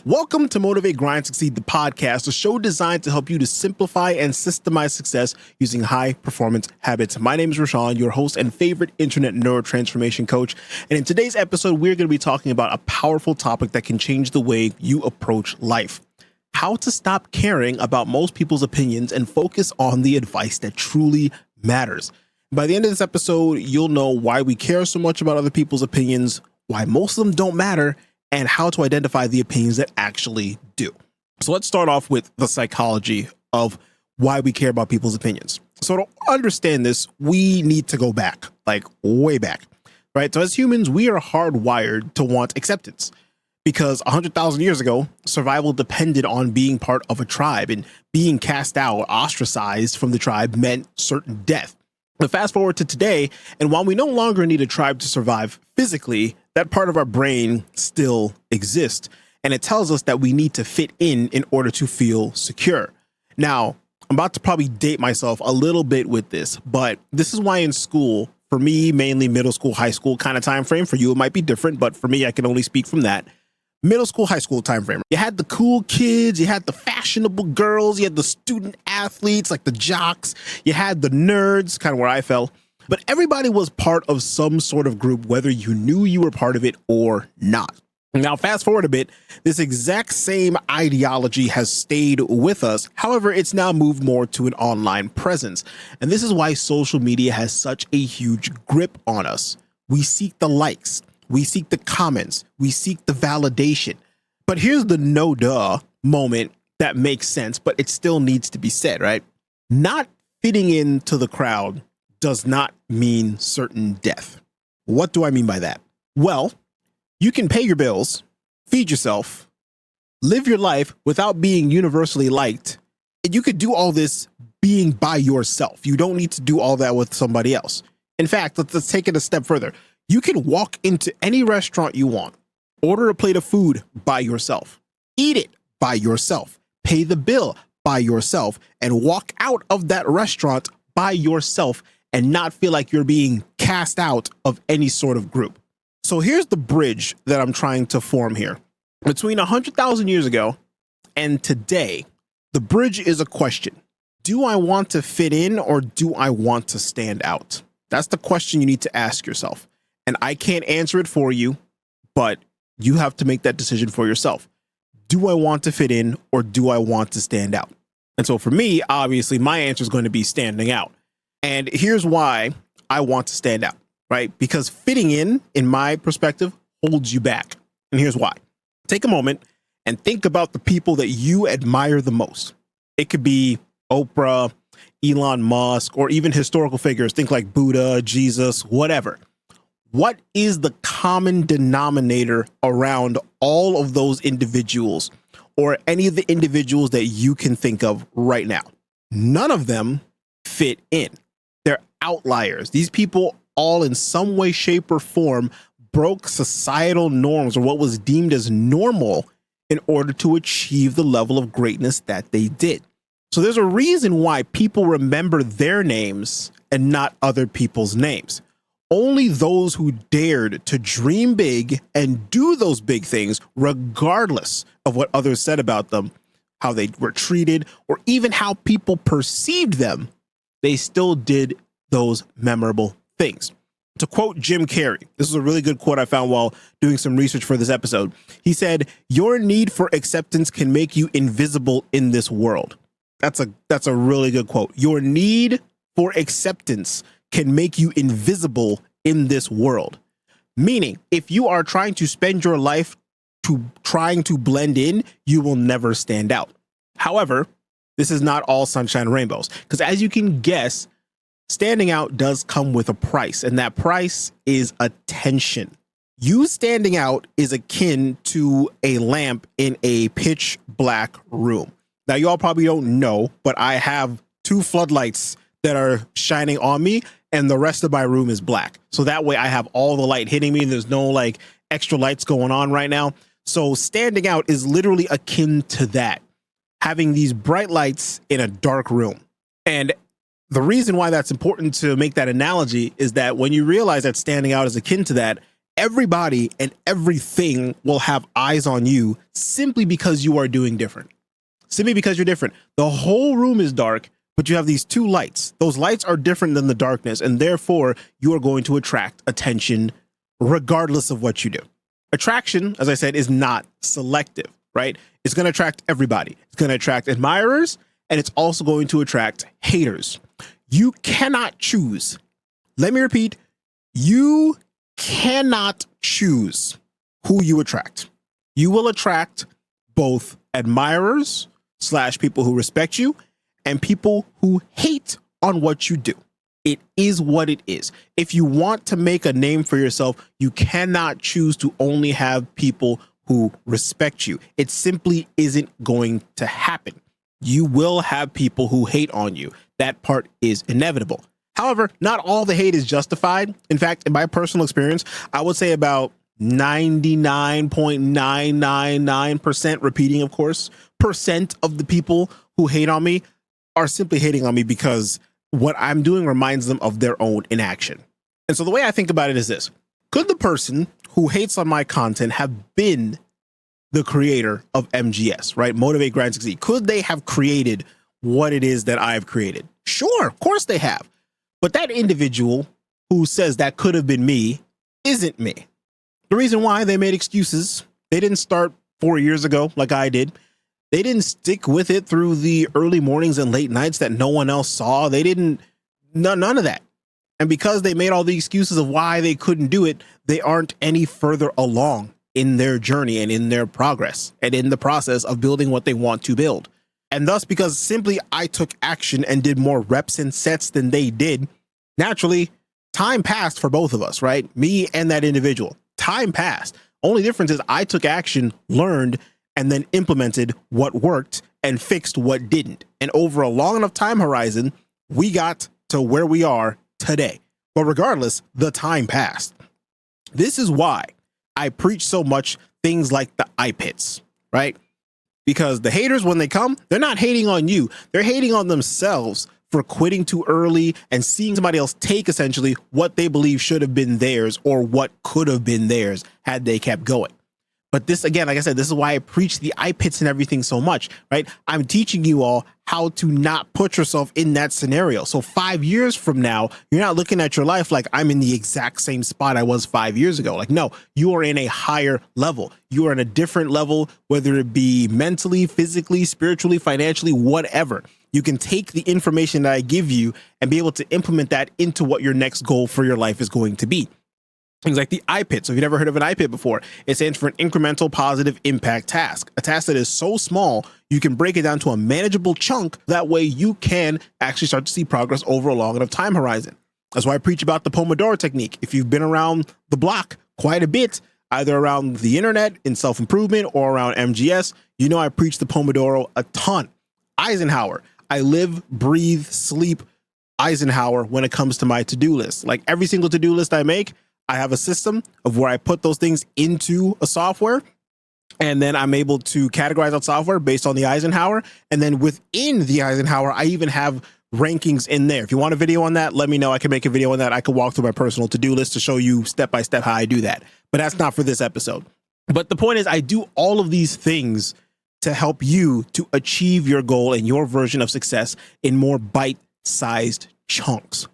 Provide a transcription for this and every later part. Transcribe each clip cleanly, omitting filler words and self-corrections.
Welcome to Motivate, Grind, Succeed, the podcast, a show designed to help you to simplify and systemize success using high-performance habits. My name is Rasean, your host and favorite internet neurotransformation coach. And in today's episode, we're going to be talking about a powerful topic that can change the way you approach life. How to stop caring about most people's opinions and focus on the advice that truly matters. By the end of this episode, you'll know why we care so much about other people's opinions, why most of them don't matter, and how to identify the opinions that actually do. So let's start off with the psychology of why we care about people's opinions. So to understand this, we need to go back, like way back, right? So as humans, we are hardwired to want acceptance because 100,000 years ago, survival depended on being part of a tribe, and being cast out, ostracized from the tribe meant certain death. But fast forward to today, and while we no longer need a tribe to survive physically, that part of our brain still exists, and it tells us that we need to fit in order to feel secure. Now, I'm about to probably date myself a little bit with this, but this is why in school, for me, mainly middle school, high school kind of time frame. For you, it might be different, but for me, I can only speak from that. Middle school, high school time frame. You had the cool kids, you had the fashionable girls, you had the student athletes like the jocks, you had the nerds, kind of where I fell. But everybody was part of some sort of group, whether you knew you were part of it or not. Now, fast forward a bit, this exact same ideology has stayed with us. However, it's now moved more to an online presence. And this is why social media has such a huge grip on us. We seek the likes, we seek the comments, we seek the validation. But here's the no duh moment that makes sense, but it still needs to be said, right? Not fitting into the crowd does not mean certain death. What do I mean by that? Well, you can pay your bills, feed yourself, live your life without being universally liked, and you could do all this being by yourself. You don't need to do all that with somebody else. In fact, let's take it a step further. You can walk into any restaurant you want, order a plate of food by yourself, eat it by yourself, pay the bill by yourself, and walk out of that restaurant by yourself and not feel like you're being cast out of any sort of group. So here's the bridge that I'm trying to form here. Between 100,000 years ago and today, the bridge is a question. Do I want to fit in or do I want to stand out? That's the question you need to ask yourself. And I can't answer it for you, but you have to make that decision for yourself. Do I want to fit in or do I want to stand out? And so for me, obviously, my answer is going to be standing out. And here's why I want to stand out, right? Because fitting in my perspective, holds you back. And here's why. Take a moment and think about the people that you admire the most. It could be Oprah, Elon Musk, or even historical figures. Think like Buddha, Jesus, whatever. What is the common denominator around all of those individuals or any of the individuals that you can think of right now? None of them fit in. They're outliers. These people all in some way, shape, or form broke societal norms or what was deemed as normal in order to achieve the level of greatness that they did. So there's a reason why people remember their names and not other people's names. Only those who dared to dream big and do those big things, regardless of what others said about them, how they were treated, or even how people perceived them, they still did those memorable things. To quote Jim Carrey, this is a really good quote I found while doing some research for this episode. He said, "Your need for acceptance can make you invisible in this world." That's a really good quote. Your need for acceptance can make you invisible in this world. Meaning, if you are trying to spend your life trying to blend in, you will never stand out. However, this is not all sunshine and rainbows, because as you can guess, standing out does come with a price, and that price is attention. You standing out is akin to a lamp in a pitch black room. Now, you all probably don't know, but I have 2 floodlights that are shining on me, and the rest of my room is black. So that way I have all the light hitting me, and there's no like extra lights going on right now. So standing out is literally akin to that, having these bright lights in a dark room. And the reason why that's important to make that analogy is that when you realize that standing out is akin to that, Everybody and everything will have eyes on you simply because you are doing different. Simply because you're different. The whole room is dark, but you have these two lights. Those lights are different than the darkness, and therefore you are going to attract attention regardless of what you do. Attraction, as I said, is not selective, right? It's going to attract everybody. It's going to attract admirers, and it's also going to attract haters. You cannot choose. Let me repeat, you cannot choose who you attract. You will attract both admirers / people who respect you and people who hate on what you do. It is what it is. If you want to make a name for yourself, you cannot choose to only have people who respect you. It simply isn't going to happen. You will have people who hate on you. That part is inevitable. However, not all the hate is justified. In fact, in my personal experience, I would say about 99.999%, repeating, of course, percent of the people who hate on me are simply hating on me because what I'm doing reminds them of their own inaction. And so the way I think about it is this. Could the person who hates on my content have been the creator of MGS, right? Motivate, Grind, Succeed. Could they have created what it is that I've created? Sure, of course they have. But that individual who says that could have been me isn't me. The reason why, they made excuses. They didn't start 4 years ago like I did. They didn't stick with it through the early mornings and late nights that no one else saw. They didn't, none of that. And because they made all the excuses of why they couldn't do it, they aren't any further along in their journey and in their progress and in the process of building what they want to build. And thus, because simply I took action and did more reps and sets than they did, naturally, time passed for both of us, right? Me and that individual. Time passed. Only difference is I took action, learned, and then implemented what worked and fixed what didn't. And over a long enough time horizon, we got to where we are today. But regardless, the time passed. This is why I preach so much things like the eye pits, right? Because the haters, when they come, they're not hating on you. They're hating on themselves for quitting too early and seeing somebody else take essentially what they believe should have been theirs or what could have been theirs had they kept going. But this, again, like I said, this is why I preach the eye pits and everything so much, right? I'm teaching you all how to not put yourself in that scenario. So 5 years from now, you're not looking at your life like I'm in the exact same spot I was 5 years ago. Like, no, you are in a higher level. You are in a different level, whether it be mentally, physically, spiritually, financially, whatever. You can take the information that I give you and be able to implement that into what your next goal for your life is going to be. Things like the IPIT. So if you've never heard of an IPIT before, it stands for an incremental positive impact task. A task that is so small, you can break it down to a manageable chunk. That way you can actually start to see progress over a long enough time horizon. That's why I preach about the Pomodoro technique. If you've been around the block quite a bit, either around the internet in self-improvement or around MGS, you know I preach the Pomodoro a ton. Eisenhower. I live, breathe, sleep Eisenhower when it comes to my to-do list. Like every single to-do list I make, I have a system of where I put those things into a software, and then I'm able to categorize that software based on the Eisenhower. And then within the Eisenhower, I even have rankings in there. If you want a video on that, let me know. I can make a video on that. I could walk through my personal to-do list to show you step by step how I do that. But that's not for this episode. But the point is, I do all of these things to help you to achieve your goal and your version of success in more bite-sized chunks.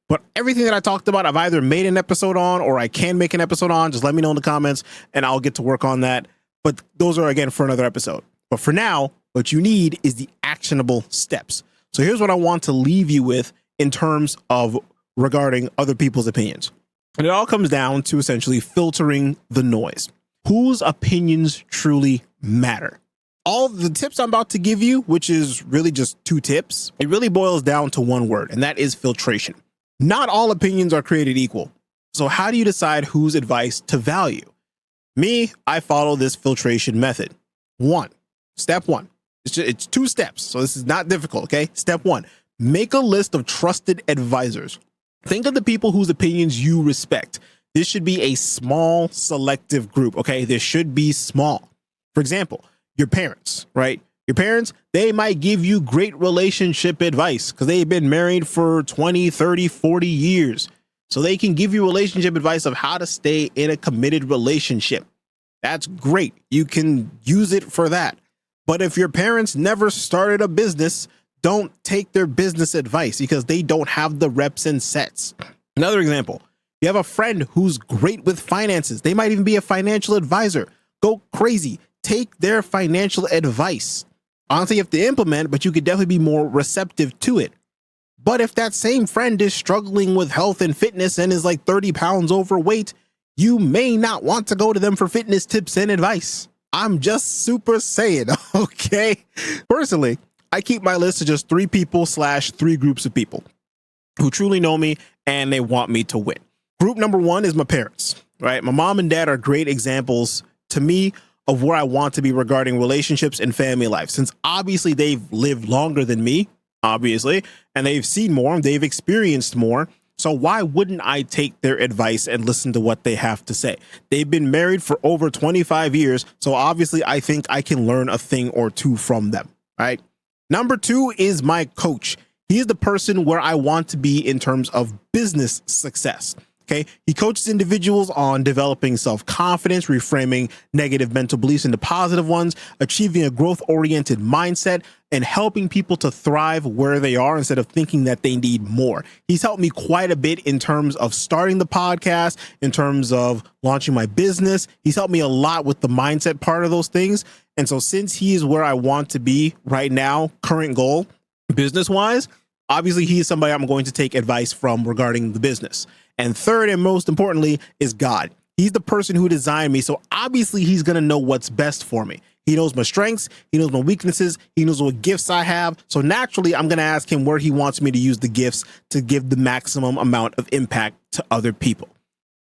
But everything that I talked about, I've either made an episode on or I can make an episode on. Just let me know in the comments and I'll get to work on that. But those are, again, for another episode. But for now, what you need is the actionable steps. So here's what I want to leave you with in terms of regarding other people's opinions. And it all comes down to essentially filtering the noise. Whose opinions truly matter? All the tips I'm about to give you, which is really just 2 tips, it really boils down to one word, and that is filtration. Not all opinions are created equal. So how do you decide whose advice to value? Me, I follow this filtration method. Step one. It's 2 steps. So this is not difficult, okay? Step 1, make a list of trusted advisors. Think of the people whose opinions you respect. This should be a small, selective group, okay? This should be small. For example, your parents, right? Your parents, they might give you great relationship advice because they've been married for 20, 30, 40 years. so they can give you relationship advice of how to stay in a committed relationship. That's great. You can use it for that. But if your parents never started a business, don't take their business advice because they don't have the reps and sets. Another example, you have a friend who's great with finances. They might even be a financial advisor. Go crazy. Take their financial advice. Honestly, you have to implement, but you could definitely be more receptive to it. But if that same friend is struggling with health and fitness and is like 30 pounds overweight, you may not want to go to them for fitness tips and advice. I'm just super saying, okay? Personally, I keep my list to just 3 people / 3 groups of people who truly know me and they want me to win. Group number 1 is my parents, right? My mom and dad are great examples to me of where I want to be regarding relationships and family life, since obviously they've lived longer than me, obviously, and they've seen more, they've experienced more. So why wouldn't I take their advice and listen to what they have to say? They've been married for over 25 years, so obviously I think I can learn a thing or two from them, right? Number 2 is my coach. He's the person where I want to be in terms of business success. Okay. He coaches individuals on developing self-confidence, reframing negative mental beliefs into positive ones, achieving a growth-oriented mindset, and helping people to thrive where they are instead of thinking that they need more. He's helped me quite a bit in terms of starting the podcast, in terms of launching my business. He's helped me a lot with the mindset part of those things. And so since he is where I want to be right now, current goal, business-wise, obviously he is somebody I'm going to take advice from regarding the business. And third, and most importantly, is God. He's the person who designed me. So obviously he's going to know what's best for me. He knows my strengths. He knows my weaknesses. He knows what gifts I have. So naturally, I'm going to ask him where he wants me to use the gifts to give the maximum amount of impact to other people.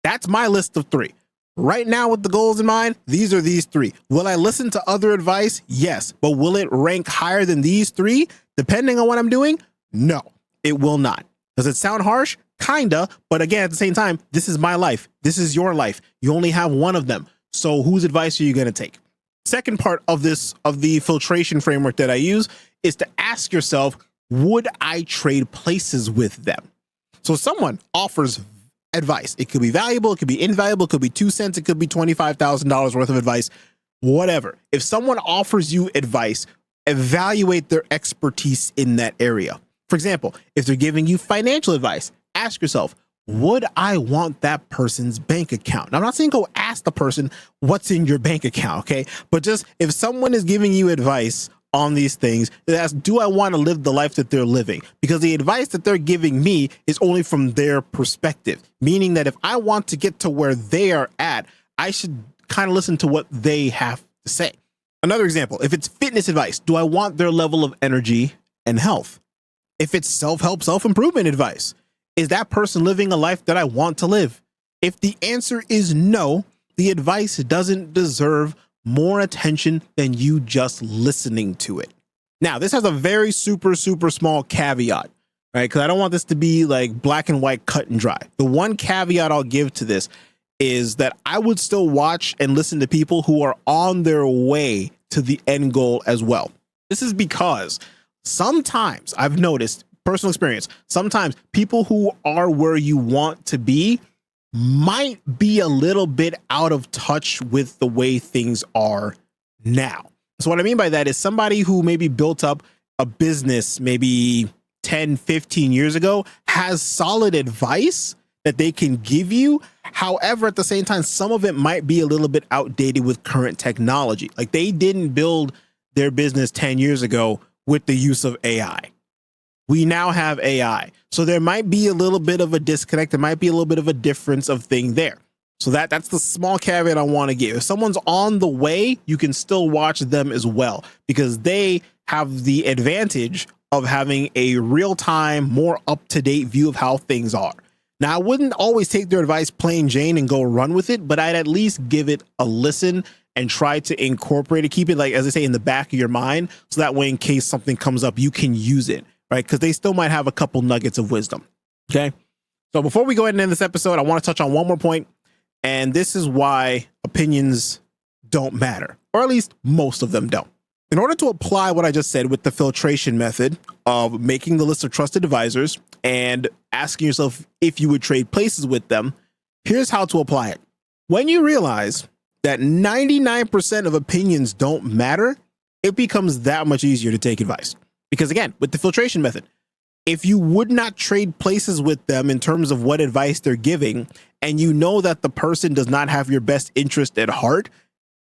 That's my list of 3. Right now, with the goals in mind, these are these 3. Will I listen to other advice? Yes. But will it rank higher than these 3, depending on what I'm doing? No, it will not. Does it sound harsh? Kinda, but again, at the same time, this is my life. This is your life. You only have one of them. So whose advice are you going to take? Second part of the filtration framework that I use is to ask yourself, would I trade places with them? So someone offers advice. It could be valuable. It could be invaluable. It could be 2 cents. It could be $25,000 worth of advice, whatever. If someone offers you advice, evaluate their expertise in that area. For example, if they're giving you financial advice, ask yourself, would I want that person's bank account? Now, I'm not saying go ask the person what's in your bank account, okay? But just if someone is giving you advice on these things, ask, do I want to live the life that they're living? Because the advice that they're giving me is only from their perspective, meaning that if I want to get to where they are at, I should kind of listen to what they have to say. Another example, if it's fitness advice, do I want their level of energy and health? If it's self-help, self-improvement advice, is that person living a life that I want to live? If the answer is no, the advice doesn't deserve more attention than you just listening to it. Now, this has a very super small caveat, right? Because I don't want this to be like black and white, cut and dry. The one caveat I'll give to this is that I would still watch and listen to people who are on their way to the end goal as well. This is because sometimes I've noticed, personal experience, sometimes people who are where you want to be might be a little bit out of touch with the way things are now. So what I mean by that is somebody who maybe built up a business maybe 10, 15 years ago has solid advice that they can give you. However, at the same time, some of it might be a little bit outdated with current technology. Like they didn't build their business 10 years ago with the use of AI. We now have AI. So there might be a little bit of a disconnect. There might be a little bit of a difference of thing there. So that's the small caveat I want to give. If someone's on the way, you can still watch them as well because they have the advantage of having a real-time, more up-to-date view of how things are. Now, I wouldn't always take their advice plain Jane and go run with it, but I'd at least give it a listen and try to incorporate it, keep it, like, as I say, in the back of your mind, so that way in case something comes up, you can use it, right? Because they still might have a couple nuggets of wisdom, okay? So before we go ahead and end this episode, I want to touch on one more point, and this is why opinions don't matter, or at least most of them don't. In order to apply what I just said with the filtration method of making the list of trusted advisors, and asking yourself if you would trade places with them, here's how to apply it. When you realize that 99% of opinions don't matter, it becomes that much easier to take advice. Because again, with the filtration method, if you would not trade places with them in terms of what advice they're giving, and you know that the person does not have your best interest at heart,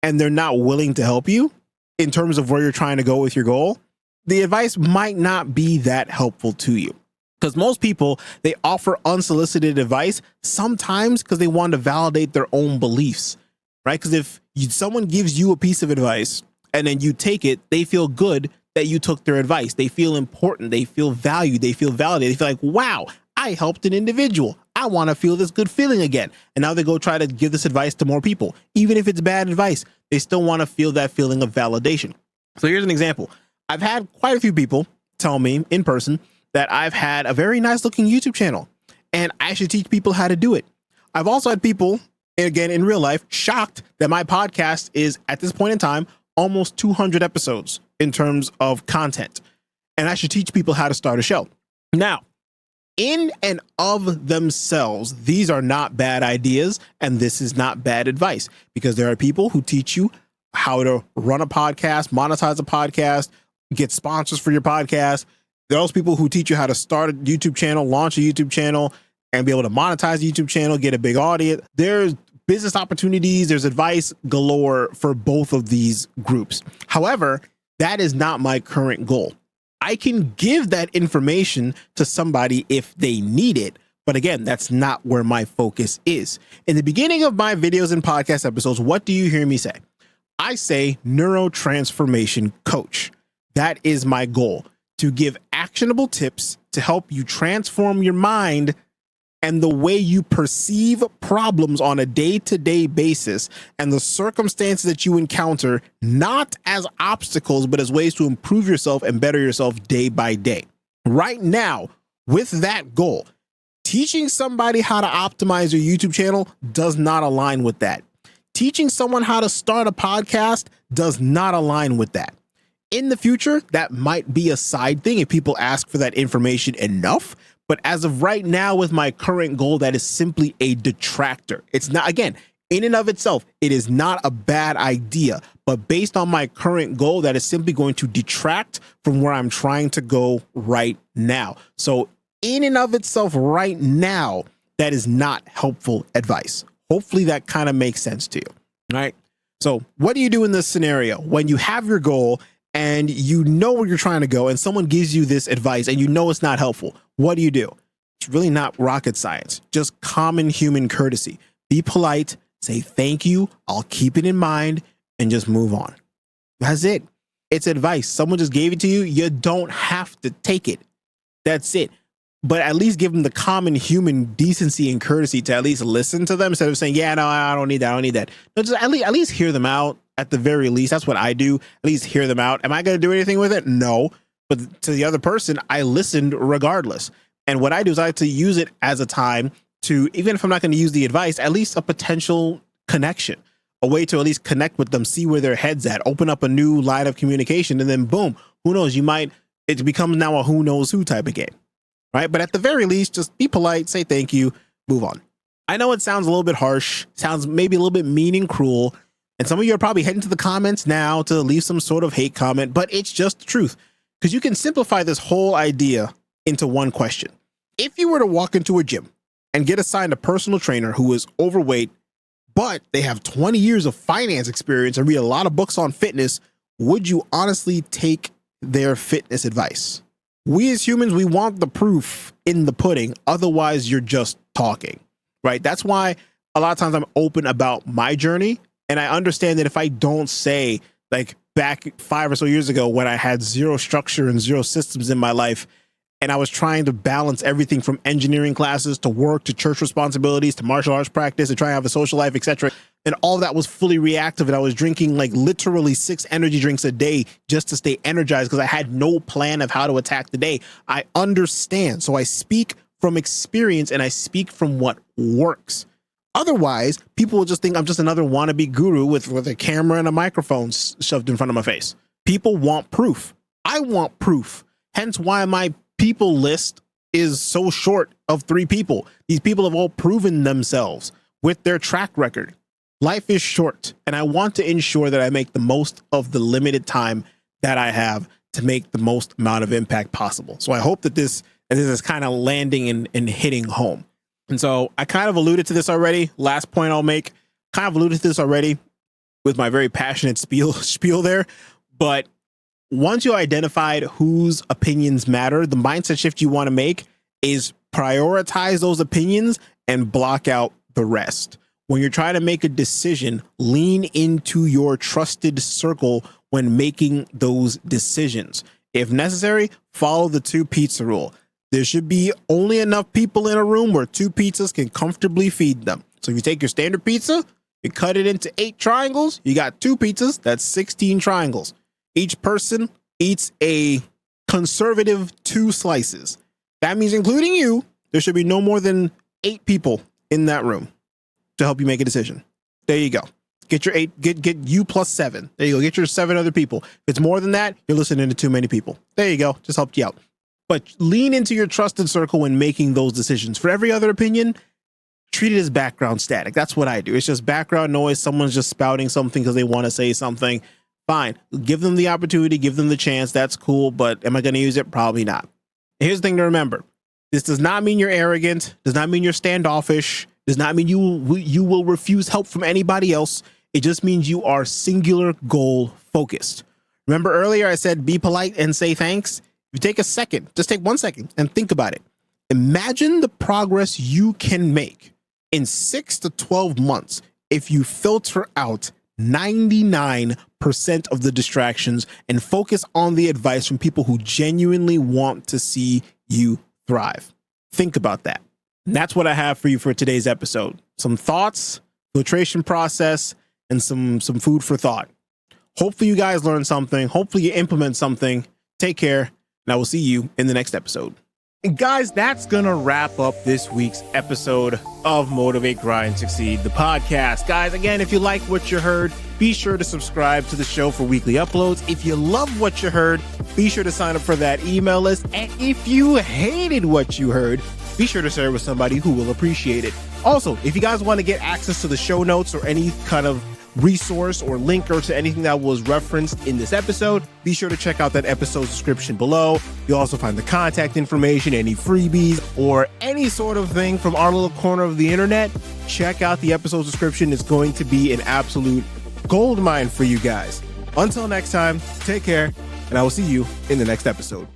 and they're not willing to help you in terms of where you're trying to go with your goal, the advice might not be that helpful to you. Because most people, they offer unsolicited advice sometimes because they want to validate their own beliefs, right? Because if someone gives you a piece of advice and then you take it, they feel good that you took their advice. They feel important. They feel valued. They feel validated. They feel like, wow, I helped an individual. I want to feel this good feeling again. And now they go try to give this advice to more people. Even if it's bad advice, they still want to feel that feeling of validation. So here's an example. I've had quite a few people tell me in person that I've had a very nice looking YouTube channel and I should teach people how to do it. I've also had people, again, in real life, shocked that my podcast is at this point in time, almost 200 episodes in terms of content. And I should teach people how to start a show. Now, in and of themselves, these are not bad ideas. And this is not bad advice because there are people who teach you how to run a podcast, monetize a podcast, get sponsors for your podcast. There are those people who teach you how to start a YouTube channel, launch a YouTube channel, and be able to monetize a YouTube channel, get a big audience. There's business opportunities. There's advice galore for both of these groups. However, that is not my current goal. I can give that information to somebody if they need it. But again, that's not where my focus is. In the beginning of my videos and podcast episodes, what do you hear me say? I say neurotransformation coach. That is my goal, to give actionable tips to help you transform your mind and the way you perceive problems on a day-to-day basis and the circumstances that you encounter, not as obstacles, but as ways to improve yourself and better yourself day by day. Right now, with that goal, teaching somebody how to optimize your YouTube channel does not align with that. Teaching someone how to start a podcast does not align with that. In the future, that might be a side thing if people ask for that information enough. But as of right now, with my current goal, that is simply a detractor. It's not, again, in and of itself, it is not a bad idea. But based on my current goal, that is simply going to detract from where I'm trying to go right now. So in and of itself right now, that is not helpful advice. Hopefully that kind of makes sense to you. All right. So what do you do in this scenario when you have your goal and you know where you're trying to go and someone gives you this advice and you know it's not helpful? What do? It's really not rocket science, just common human courtesy. Be polite, say thank you, I'll keep it in mind, and just move on. That's it. It's advice. Someone just gave it to you. You don't have to take it. That's it. But at least give them the common human decency and courtesy to at least listen to them instead of saying, yeah, no, I don't need that. I don't need that. No, just at least hear them out. At the very least, that's what I do. At least hear them out. Am I going to do anything with it? No. But to the other person, I listened regardless. And what I do is I like to use it as a time to, even if I'm not going to use the advice, at least a potential connection, a way to at least connect with them, see where their head's at, open up a new line of communication, and then boom, who knows? It becomes now a who knows who type of game, right? But at the very least, just be polite, say thank you, move on. I know it sounds a little bit harsh, sounds maybe a little bit mean and cruel. And some of you are probably heading to the comments now to leave some sort of hate comment, but it's just the truth. Because you can simplify this whole idea into one question. If you were to walk into a gym and get assigned a personal trainer who is overweight, but they have 20 years of finance experience and read a lot of books on fitness, would you honestly take their fitness advice? We as humans, we want the proof in the pudding. Otherwise, you're just talking, right? That's why a lot of times I'm open about my journey. And I understand that if I don't say, like back 5 or so years ago when I had zero structure and zero systems in my life, and I was trying to balance everything from engineering classes to work to church responsibilities to martial arts practice and try to have a social life, etc. And all that was fully reactive. And I was drinking like literally 6 energy drinks a day just to stay energized because I had no plan of how to attack the day. I understand. So I speak from experience and I speak from what works. Otherwise, people will just think I'm just another wannabe guru with a camera and a microphone shoved in front of my face. People want proof. I want proof. Hence why my people list is so short of 3 people. These people have all proven themselves with their track record. Life is short, and I want to ensure that I make the most of the limited time that I have to make the most amount of impact possible. So I hope that this is kind of landing and hitting home. And so I kind of alluded to this already. Last point I'll make, kind of alluded to this already with my very passionate spiel there. But once you identified whose opinions matter, the mindset shift you want to make is prioritize those opinions and block out the rest. When you're trying to make a decision, lean into your trusted circle when making those decisions. If necessary, follow the 2 pizza rule. There should be only enough people in a room where 2 pizzas can comfortably feed them. So if you take your standard pizza, you cut it into 8 triangles, you got 2 pizzas, that's 16 triangles. Each person eats a conservative 2 slices. That means, including you, there should be no more than 8 people in that room to help you make a decision. There you go. Get your 8, get you plus 7. There you go. Get your 7 other people. If it's more than that, you're listening to too many people. There you go. Just helped you out. But lean into your trusted circle when making those decisions. For every other opinion, treat it as background static. That's what I do. It's just background noise. Someone's just spouting something because they want to say something. Fine. Give them the opportunity. Give them the chance. That's cool. But am I going to use it? Probably not. Here's the thing to remember. This does not mean you're arrogant. Does not mean you're standoffish. Does not mean you will refuse help from anybody else. It just means you are singular goal focused. Remember earlier I said be polite and say thanks? If you take a second, just take 1 second and think about it. Imagine the progress you can make in 6 to 12 months if you filter out 99% of the distractions and focus on the advice from people who genuinely want to see you thrive. Think about that. And that's what I have for you for today's episode. Some thoughts, filtration process, and some food for thought. Hopefully you guys learned something. Hopefully you implement something. Take care, and I will see you in the next episode. And guys, that's going to wrap up this week's episode of Motivate, Grind, Succeed, the podcast. Guys, again, if you like what you heard, be sure to subscribe to the show for weekly uploads. If you love what you heard, be sure to sign up for that email list. And if you hated what you heard, be sure to share it with somebody who will appreciate it. Also, if you guys want to get access to the show notes or any kind of resource or link or to anything that was referenced in this episode, be sure to check out that episode description below. You'll also find the contact information, any freebies, or any sort of thing from our little corner of the internet. Check out the episode description. It's going to be an absolute gold mine for you guys. Until next time, take care, and I will see you in the next episode.